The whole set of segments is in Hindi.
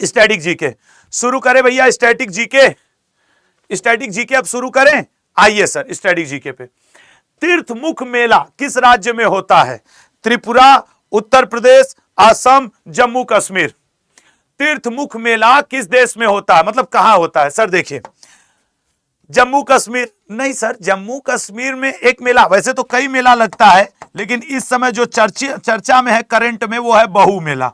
स्टैटिक जीके शुरू करें भैया। स्टैटिक जीके, स्टैटिक जीके अब शुरू करें। आइए सर स्टैटिक जीके पे। तीर्थमुख मेला किस राज्य में होता है? त्रिपुरा, उत्तर प्रदेश, असम, जम्मू कश्मीर। तीर्थमुख मेला किस देश में होता है, मतलब कहां होता है? सर देखिए जम्मू कश्मीर नहीं सर, जम्मू कश्मीर में एक मेला, वैसे तो कई मेला लगता है, लेकिन इस समय जो चर्चा में है करंट में वो है बहु मेला।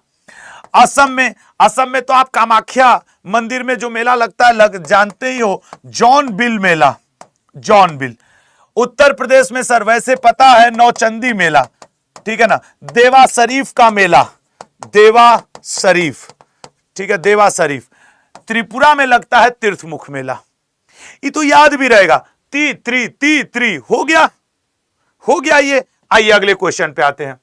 असम में तो आप कामाख्या मंदिर में जो मेला लगता है जानते ही हो, जॉनबिल मेला, जॉनबिल। उत्तर प्रदेश में सर वैसे पता है नौचंदी मेला, ठीक है ना, देवा शरीफ का मेला, देवा शरीफ, ठीक है, देवा शरीफ। त्रिपुरा में लगता है तीर्थमुख मेला, ये तो याद भी रहेगा। ती हो गया ये। आइए अगले क्वेश्चन पे आते हैं।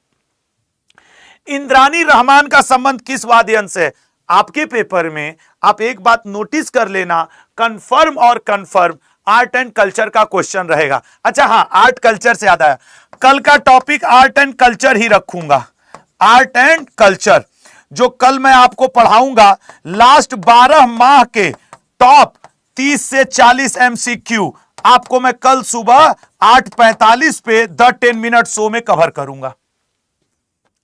इंद्रानी रहमान का संबंध किस वाद्य यंत्र से है? आपके पेपर में आप एक बात नोटिस कर लेना, कंफर्म और कंफर्म आर्ट एंड कल्चर का क्वेश्चन रहेगा। अच्छा हाँ, आर्ट कल्चर से याद आया, कल का टॉपिक आर्ट एंड कल्चर ही रखूंगा। आर्ट एंड कल्चर जो कल मैं आपको पढ़ाऊंगा, लास्ट 12 माह के टॉप 30 से 40 MCQ आपको मैं कल सुबह 8:45 पे द 10 मिनट शो में कवर करूंगा।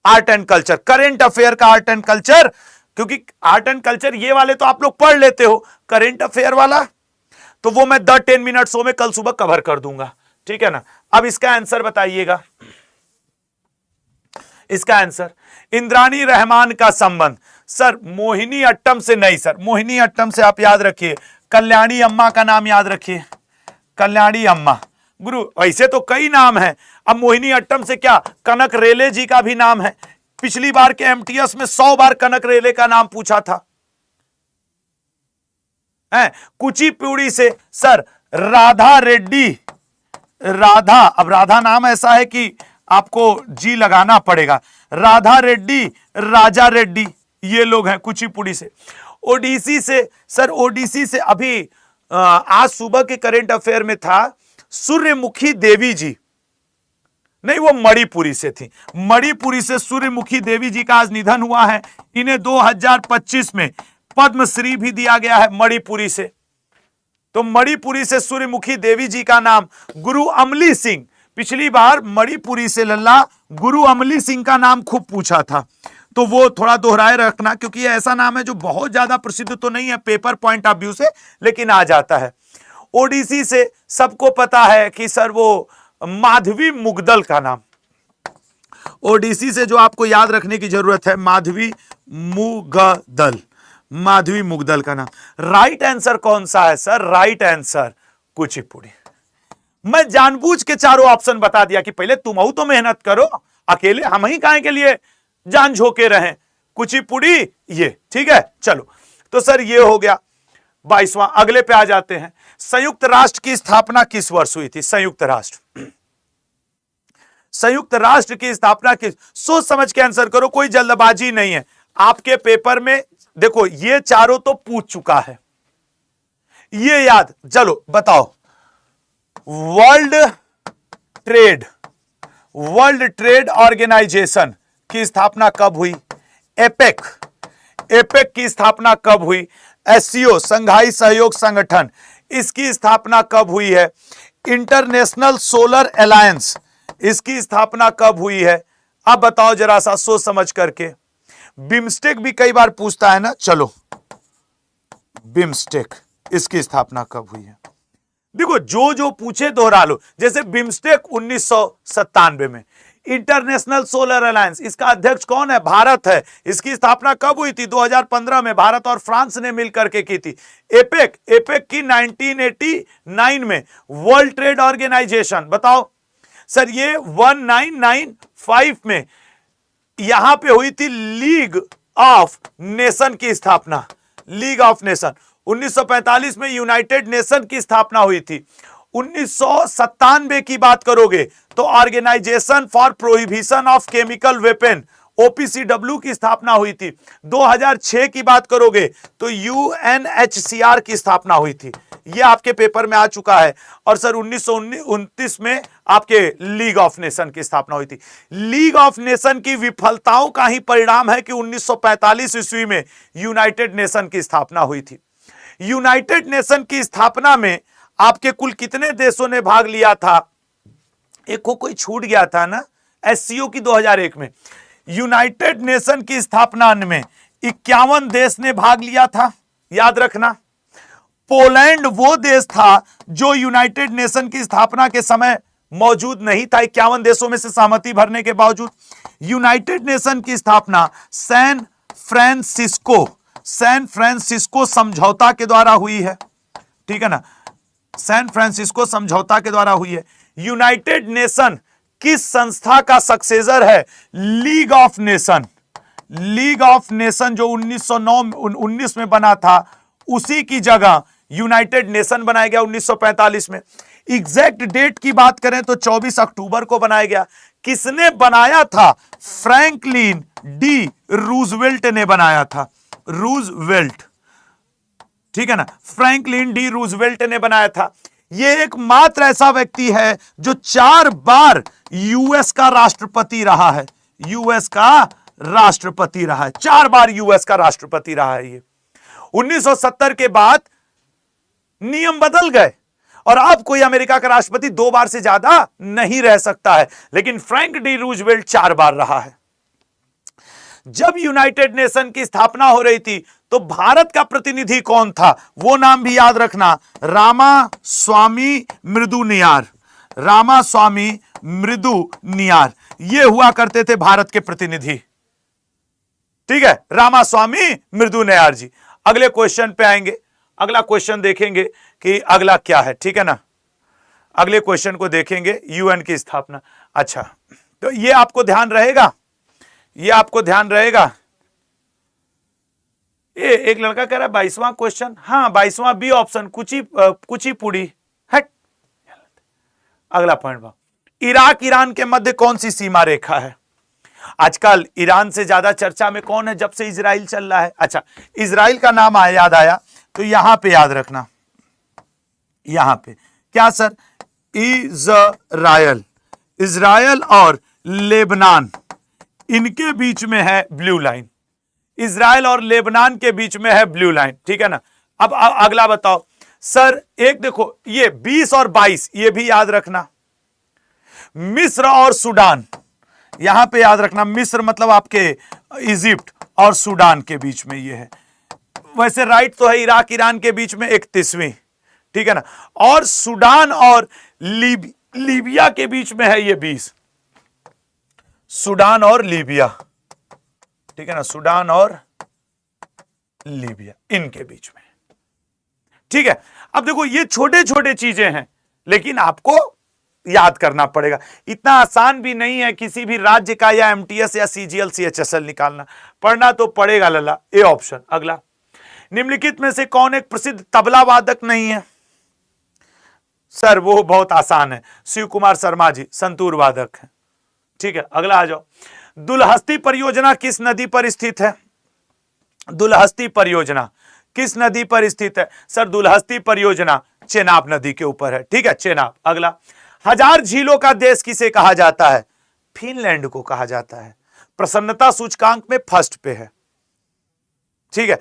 Art and culture, current affair का आर्ट एंड कल्चर, क्योंकि आर्ट एंड कल्चर ये वाले तो आप लोग पढ़ लेते हो, करेंट अफेयर वाला तो वो मैं द 10 मिनट शो में कल सुबह कवर कर दूंगा, ठीक है ना। अब इसका आंसर बताइएगा, इसका आंसर इंद्रानी रहमान का संबंध सर मोहिनी अट्टम से नहीं सर, मोहिनी अट्टम से आप याद रखिए, कल्याणी अम्मा का नाम याद रखिए, कल्याणी अम्मा गुरु। ऐसे तो कई नाम हैं, अब मोहिनी अट्टम से क्या, कनक रेले जी का भी नाम है। पिछली बार के MTS में 100 बार कनक रेले का नाम पूछा था। कुचिपुड़ी से सर राधा रेड्डी, राधा, अब राधा नाम ऐसा है कि आपको जी लगाना पड़ेगा, राधा रेड्डी, राजा रेड्डी, ये लोग हैं कुचिपुड़ी से। ओडिसी से सर, ओडिसी से अभी आज सुबह के करंट अफेयर में था, सूर्यमुखी देवी जी, नहीं वो मणिपुरी से थी, मणिपुरी से सूर्यमुखी देवी जी का आज निधन हुआ है। इन्हें 2025 में पद्मश्री भी दिया गया है मणिपुरी से। तो मणिपुरी से सूर्यमुखी देवी जी का नाम, गुरु अमली सिंह, पिछली बार मणिपुरी से लल्ला गुरु अमली सिंह का नाम खूब पूछा था, तो वो थोड़ा दोहराए रखना, क्योंकि ये ऐसा नाम है जो बहुत ज्यादा प्रसिद्ध तो नहीं है पेपर पॉइंट ऑफ व्यू से, लेकिन आ जाता है। ओडिसी से सबको पता है कि सर वो माधवी मुगदल का नाम, ओडिसी से जो आपको याद रखने की जरूरत है, माधवी मुगदल, माधवी मुगदल का नाम। राइट आंसर कौन सा है सर? Right answer Kuchipudi. मैं जानबूझ के चारों ऑप्शन बता दिया कि पहले तुम तो मेहनत करो, अकेले हम ही काहे के लिए जान झोंके रहें। कुचिपुड़ी ये, ठीक है। चलो तो सर ये हो गया 22वां। अगले पे आ जाते हैं। संयुक्त राष्ट्र की स्थापना किस वर्ष हुई थी? संयुक्त राष्ट्र, संयुक्त राष्ट्र की स्थापना किस, सोच समझ के आंसर करो, कोई जल्दबाजी नहीं है। आपके पेपर में देखो ये चारों तो पूछ चुका है, ये याद, चलो बताओ। वर्ल्ड ट्रेड ऑर्गेनाइजेशन की स्थापना कब हुई? एपेक, एपेक की स्थापना कब हुई? SCO, संघाई सहयोग संगठन, इसकी स्थापना कब हुई है? इंटरनेशनल सोलर अलायंस, इसकी स्थापना कब हुई है? अब बताओ जरा सा सोच समझ करके। बिम्स्टेक भी कई बार पूछता है ना, चलो बिम्स्टेक, इसकी स्थापना कब हुई है? देखो जो जो पूछे दोहरा लो। जैसे बिम्स्टेक 1997 में, इंटरनेशनल सोलर अलायंस, इसका अध्यक्ष कौन है? भारत है। इसकी स्थापना कब हुई थी? 2015 में भारत और फ्रांस ने मिलकर के की थी। एपेक, एपेक की 1989 में। वर्ल्ड ट्रेड ऑर्गेनाइजेशन बताओ सर, ये 1995 में यहां पे हुई थी लीग ऑफ नेशन की स्थापना, लीग ऑफ नेशन। 1945 में यूनाइटेड नेशन की स्थापना हुई थी। 1997 की बात करोगे तो organisation for prohibition of chemical weapon, OPCW की स्थापना हुई थी। 2006 की बात करोगे तो यूएनएचसीआर की स्थापना हुई थी। यह आपके पेपर में आ चुका है। और सर 1929 में आपके लीग ऑफ नेशन की स्थापना हुई थी। लीग ऑफ नेशन की विफलताओं का ही परिणाम है कि 1945 ईस्वी में यूनाइटेड नेशन की स्थापना हुई थी। यूनाइटेड नेशन की स्थापना में आपके कुल कितने देशों ने भाग लिया था? एक को कोई छूट गया था ना, एससीओ की 2001 में। यूनाइटेड नेशन की स्थापना में 51 देश ने भाग लिया था, याद रखना। पोलैंड वो देश था जो यूनाइटेड नेशन की स्थापना के समय मौजूद नहीं था, 51 देशों में से सहमति भरने के बावजूद। यूनाइटेड नेशन की स्थापना सैन फ्रांसिस्को समझौता के द्वारा हुई है, ठीक है ना, सैन फ्रांसिस्को समझौता के द्वारा हुई है। यूनाइटेड नेशन किस संस्था का सक्सेसर है? League of nation. League of nation जो 1919 में बना था, उसी की जगह यूनाइटेड नेशन बनाया गया 1945 में। एग्जैक्ट डेट की बात करें तो 24 अक्टूबर को बनाया गया। किसने बनाया था? फ्रैंकलिन डी रूजवेल्ट ने बनाया था। रूजवेल्ट, ठीक है ना, फ्रैंकलिन डी रूजवेल्ट ने बनाया था। यह एकमात्र ऐसा व्यक्ति है जो 4 बार यूएस का राष्ट्रपति रहा है। यूएस का राष्ट्रपति रहा है, 4 बार यूएस का राष्ट्रपति रहा है ये। 1970 के बाद नियम बदल गए और अब कोई अमेरिका का राष्ट्रपति 2 बार से ज्यादा नहीं रह सकता है, लेकिन फ्रैंक डी रूजवेल्ट 4 बार रहा है। जब यूनाइटेड नेशन की स्थापना हो रही थी तो भारत का प्रतिनिधि कौन था? वो नाम भी याद रखना, रामास्वामी मृदुनियार। रामास्वामी मृदुनियार ये हुआ करते थे भारत के प्रतिनिधि, ठीक है, रामास्वामी मृदुनियार जी। अगले क्वेश्चन पे आएंगे, अगला क्वेश्चन देखेंगे कि अगला क्या है, ठीक है ना। अगले क्वेश्चन को देखेंगे, यूएन की स्थापना। अच्छा, तो ये आपको ध्यान रहेगा, ये आपको ध्यान रहेगा। ये एक लड़का कह रहा है 22वां क्वेश्चन, हाँ 22वां बी ऑप्शन, कुचिपुड़ी। हट, अगला पॉइंट, इराक ईरान के मध्य कौन सी सीमा रेखा है? आजकल ईरान से ज्यादा चर्चा में कौन है जब से इजराइल चल रहा है? अच्छा, इजराइल का नाम याद आया तो यहां पे याद रखना, यहां पे क्या सर? इजराइल और लेबनान, इनके बीच में है ब्लू लाइन। इजराइल और लेबनान के बीच में है ब्लू लाइन, ठीक है ना। अब अगला बताओ सर, एक देखो ये 20 और 22 ये भी याद रखना। मिस्र और सूडान, यहां पे याद रखना, मिस्र मतलब आपके इजिप्ट और सूडान के बीच में ये है। वैसे राइट तो है इराक ईरान के बीच में 31वीं, ठीक है ना। और सूडान और लीबिया के बीच में है ये 20। सूडान और लीबिया, ठीक है ना, सूडान और लीबिया इनके बीच में, ठीक है। अब देखो ये छोटे छोटे चीजें हैं लेकिन आपको याद करना पड़ेगा। इतना आसान भी नहीं है किसी भी राज्य का या एमटीएस या सीजीएल सीएचएसएल निकालना, पढ़ना तो पड़ेगा लला। A option. अगला, निम्नलिखित में से कौन एक प्रसिद्ध तबला वादक नहीं है? सर वो बहुत आसान है, शिव कुमार शर्मा जी संतूर वादक है, ठीक है। अगला आ जाओ, दुलहस्ती परियोजना किस नदी पर स्थित है? दुलहस्ती परियोजना किस नदी पर स्थित है? सर दुलहस्ती परियोजना चेनाब नदी के ऊपर है, ठीक है, चेनाब। अगला, 1000 झीलों का देश किसे कहा जाता है? फिनलैंड को कहा जाता है। प्रसन्नता सूचकांक में फर्स्ट पे है, ठीक है।